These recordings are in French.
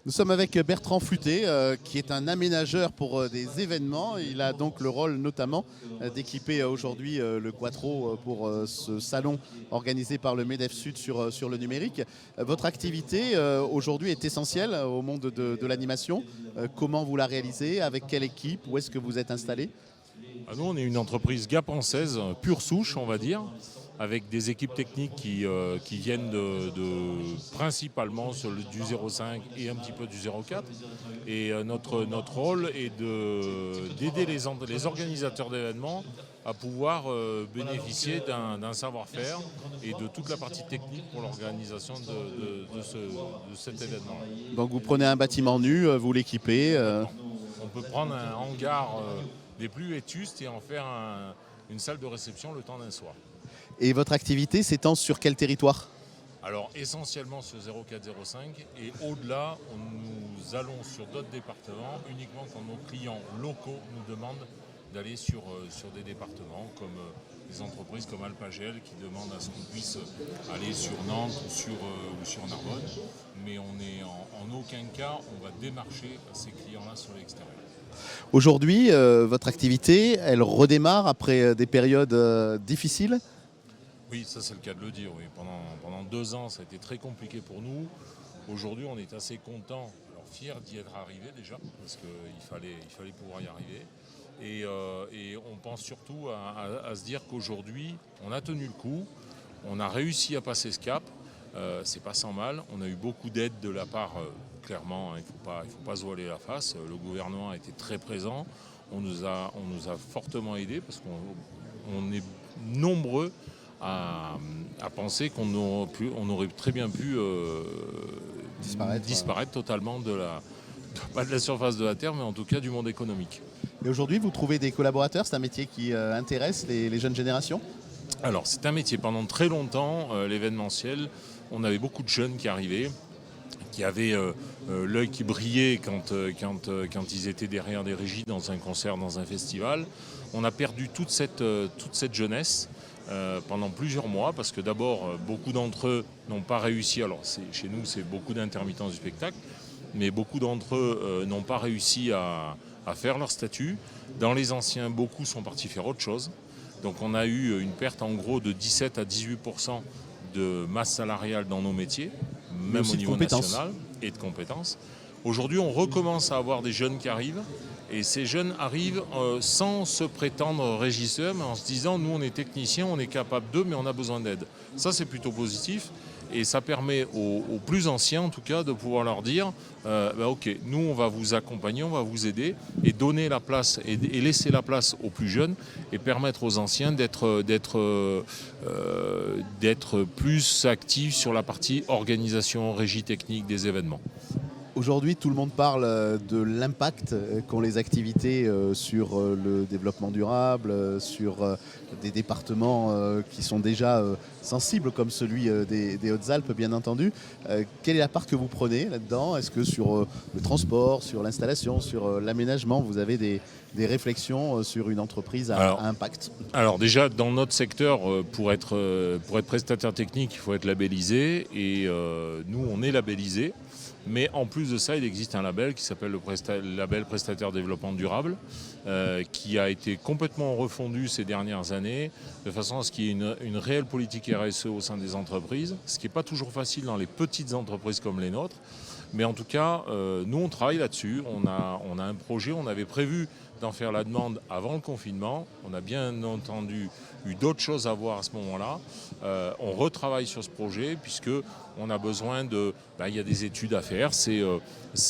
Nous sommes avec Bertrand Fluté, qui est un aménageur pour des événements. Il a donc le rôle notamment d'équiper aujourd'hui le Quattro pour ce salon organisé par le MEDEF Sud sur le numérique. Votre activité aujourd'hui est essentielle au monde de l'animation. Comment vous la réalisez? Avec quelle équipe? Où est-ce que vous êtes installé? Nous, on est une entreprise gapençaise, pure souche, on va dire, avec des équipes techniques qui viennent principalement du 0,5 et un petit peu du 0,4. Et notre rôle est d'aider les organisateurs d'événements à pouvoir bénéficier d'un savoir-faire et de toute la partie technique pour l'organisation de cet événement. Donc vous prenez un bâtiment nu, vous l'équipez. On peut prendre un hangar des plus vétustes et en faire une salle de réception le temps d'un soir. Et votre activité s'étend sur quel territoire? Alors essentiellement sur 0405 et au-delà, nous allons sur d'autres départements uniquement quand nos clients locaux nous demandent d'aller sur des départements comme des entreprises comme Alpagel qui demandent à ce qu'on puisse aller sur Nantes ou sur Narbonne. Mais on n'est en aucun cas, on va démarcher ces clients-là sur l'extérieur. Aujourd'hui, votre activité, elle redémarre après des périodes difficiles? Oui, ça c'est le cas de le dire. Oui. Pendant 2 ans, ça a été très compliqué pour nous. Aujourd'hui, on est assez content, alors fiers d'y être arrivé déjà, parce qu'il fallait pouvoir y arriver. Et on pense surtout à se dire qu'aujourd'hui, on a tenu le coup, on a réussi à passer ce cap. C'est pas sans mal. On a eu beaucoup d'aide de la part, clairement, il ne faut pas se voiler la face. Le gouvernement a été très présent. On nous a fortement aidés parce qu'on est nombreux à penser qu'on aurait très bien pu disparaître totalement pas de la surface de la Terre, mais en tout cas du monde économique. Et aujourd'hui, vous trouvez des collaborateurs? C'est un métier qui intéresse les jeunes générations? Alors, c'est un métier. Pendant très longtemps, l'événementiel, on avait beaucoup de jeunes qui arrivaient, qui avaient l'œil qui brillait quand ils étaient derrière des régies dans un concert, dans un festival. On a perdu toute cette jeunesse pendant plusieurs mois parce que d'abord, beaucoup d'entre eux n'ont pas réussi. Alors, chez nous, c'est beaucoup d'intermittents du spectacle, mais beaucoup d'entre eux n'ont pas réussi à faire leur statut. Dans les anciens, beaucoup sont partis faire autre chose. Donc on a eu une perte en gros de 17 à 18% de masse salariale dans nos métiers, même au niveau national, et de compétences. Aujourd'hui, on recommence à avoir des jeunes qui arrivent, et ces jeunes arrivent sans se prétendre régisseurs, mais en se disant, nous on est techniciens, on est capable d'eux, mais on a besoin d'aide. Ça c'est plutôt positif. Et ça permet aux plus anciens, en tout cas, de pouvoir leur dire ok, nous, on va vous accompagner, on va vous aider et donner la place et laisser la place aux plus jeunes et permettre aux anciens d'être plus actifs sur la partie organisation, régie technique des événements. Aujourd'hui, tout le monde parle de l'impact qu'ont les activités sur le développement durable, sur des départements qui sont déjà sensibles, comme celui des Hautes-Alpes, bien entendu. Quelle est la part que vous prenez là-dedans? Est-ce que sur le transport, sur l'installation, sur l'aménagement, vous avez des réflexions sur une entreprise à impact? Alors déjà, dans notre secteur, pour être prestataire technique, il faut être labellisé. Et nous, on est labellisé. Mais en plus de ça, il existe un label qui s'appelle le label prestataire développement durable, qui a été complètement refondu ces dernières années, de façon à ce qu'il y ait une réelle politique RSE au sein des entreprises, ce qui n'est pas toujours facile dans les petites entreprises comme les nôtres. Mais en tout cas, nous, on travaille là-dessus. On a un projet, on avait prévu d'en faire la demande avant le confinement. On a bien entendu eu d'autres choses à voir à ce moment-là. On retravaille sur ce projet puisqu'on a besoin il y a des études à faire. C'est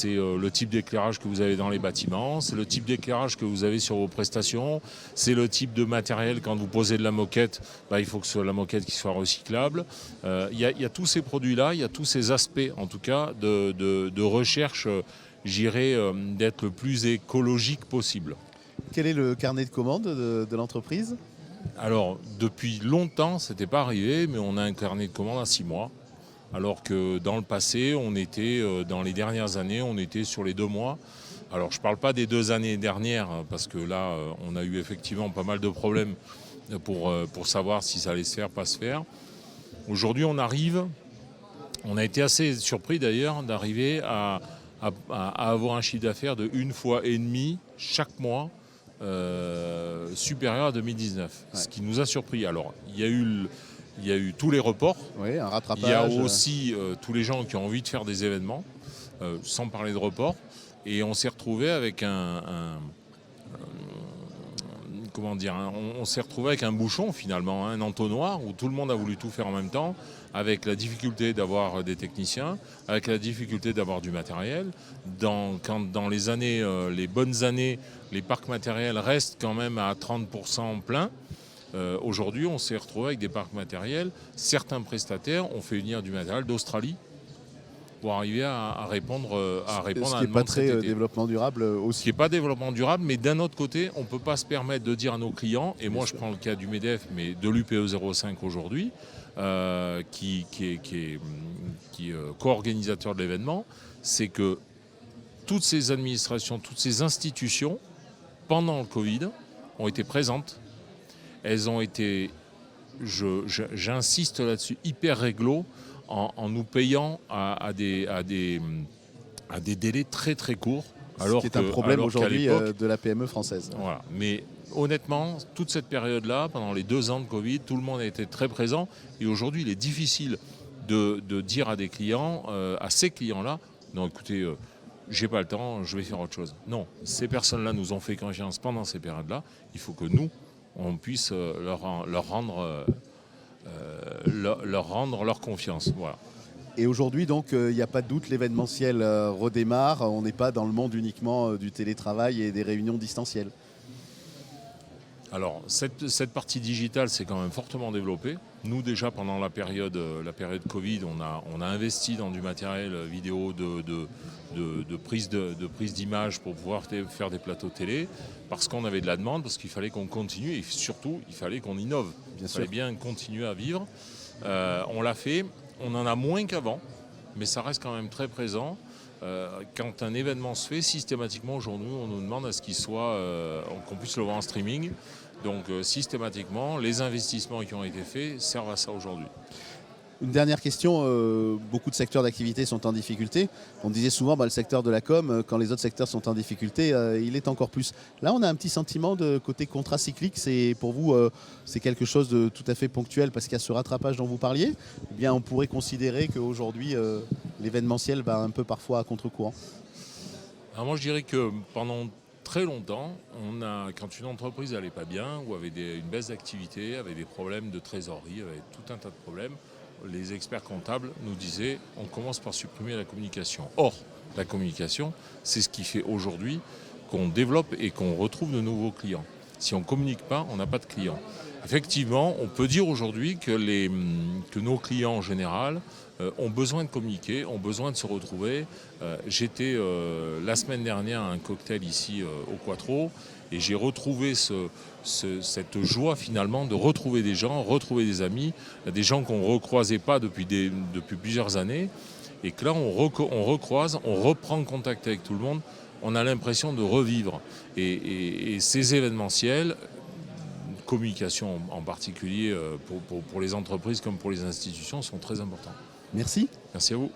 le type d'éclairage que vous avez dans les bâtiments, c'est le type d'éclairage que vous avez sur vos prestations, c'est le type de matériel quand vous posez de la moquette, il faut que ce soit la moquette qui soit recyclable. Il y a tous ces produits-là, il y a tous ces aspects en tout cas de recherche, j'irais, d'être le plus écologique possible. Quel est le carnet de commandes de l'entreprise? Alors, depuis longtemps, ce n'était pas arrivé, mais on a un carnet de commandes à 6 mois. Alors que dans le passé, dans les dernières années, on était sur les 2 mois. Alors, je ne parle pas des 2 années dernières, parce que là, on a eu effectivement pas mal de problèmes pour savoir si ça allait se faire, pas se faire. Aujourd'hui, on a été assez surpris d'ailleurs d'arriver à à avoir un chiffre d'affaires de 1,5 fois chaque mois supérieur à 2019. Ouais. Ce qui nous a surpris. Alors, il y a eu tous les reports. Oui, un rattrapage. Il y a aussi tous les gens qui ont envie de faire des événements, sans parler de report. Et on s'est retrouvé avec on s'est retrouvé avec un bouchon finalement, un entonnoir où tout le monde a voulu tout faire en même temps, avec la difficulté d'avoir des techniciens, avec la difficulté d'avoir du matériel. Dans les bonnes années, les parcs matériels restent quand même à 30% plein. Aujourd'hui, on s'est retrouvé avec des parcs matériels. Certains prestataires ont fait venir du matériel d'Australie pour arriver à répondre à Ce la qui n'est demande pas cet très été. développement durable Ce qui aussi. n'est pas développement durable, mais d'un autre côté, on ne peut pas se permettre de dire à nos clients, et moi Bien je sûr. prends le cas du MEDEF, mais de l'UPE 05 aujourd'hui, qui est co-organisateur de l'événement, c'est que toutes ces administrations, toutes ces institutions, pendant le Covid, ont été présentes. Elles ont été, j'insiste là-dessus, hyper réglo en nous payant à des délais très très courts. Ce qui est un problème aujourd'hui de la PME française. Voilà. Mais honnêtement, toute cette période-là, pendant les 2 ans de Covid, tout le monde a été très présent. Et aujourd'hui, il est difficile de dire à des clients, à ces clients-là, non écoutez, j'ai pas le temps, je vais faire autre chose. Non, ces personnes-là nous ont fait confiance pendant ces périodes-là. Il faut que nous, on puisse leur rendre leur confiance. Voilà. Et aujourd'hui, donc, il n'y a pas de doute, l'événementiel redémarre. On n'est pas dans le monde uniquement du télétravail et des réunions distancielles. Alors, cette partie digitale s'est quand même fortement développée. Nous, déjà, pendant la période Covid, on a investi dans du matériel vidéo de prise d'image pour pouvoir faire des plateaux télé, parce qu'on avait de la demande, parce qu'il fallait qu'on continue et surtout, il fallait qu'on innove. Il fallait bien continuer à vivre. On l'a fait. On en a moins qu'avant, mais ça reste quand même très présent. Quand un événement se fait, systématiquement aujourd'hui, on nous demande à ce qu'on puisse le voir en streaming. Donc systématiquement, les investissements qui ont été faits servent à ça aujourd'hui. Une dernière question, beaucoup de secteurs d'activité sont en difficulté. On disait souvent le secteur de la com, quand les autres secteurs sont en difficulté, il est encore plus. Là, on a un petit sentiment de côté contrat cyclique. Pour vous, c'est quelque chose de tout à fait ponctuel parce qu'il y a ce rattrapage dont vous parliez. Eh bien, on pourrait considérer qu'aujourd'hui, l'événementiel va un peu parfois à contre-courant. Alors moi, je dirais que pendant très longtemps, quand une entreprise n'allait pas bien ou avait une baisse d'activité, avait des problèmes de trésorerie, avait tout un tas de problèmes, les experts comptables nous disaient on commence par supprimer la communication. Or, la communication, c'est ce qui fait aujourd'hui qu'on développe et qu'on retrouve de nouveaux clients. Si on ne communique pas, on n'a pas de clients. Effectivement, on peut dire aujourd'hui que nos clients en général ont besoin de communiquer, ont besoin de se retrouver. J'étais la semaine dernière à un cocktail ici au Quattro et j'ai retrouvé cette joie finalement de retrouver des gens, retrouver des amis, des gens qu'on ne recroisait pas depuis plusieurs années et que là on recroise, on reprend contact avec tout le monde, on a l'impression de revivre. Et ces événementiels, communication en particulier pour les entreprises comme pour les institutions, sont très importants. Merci. Merci à vous.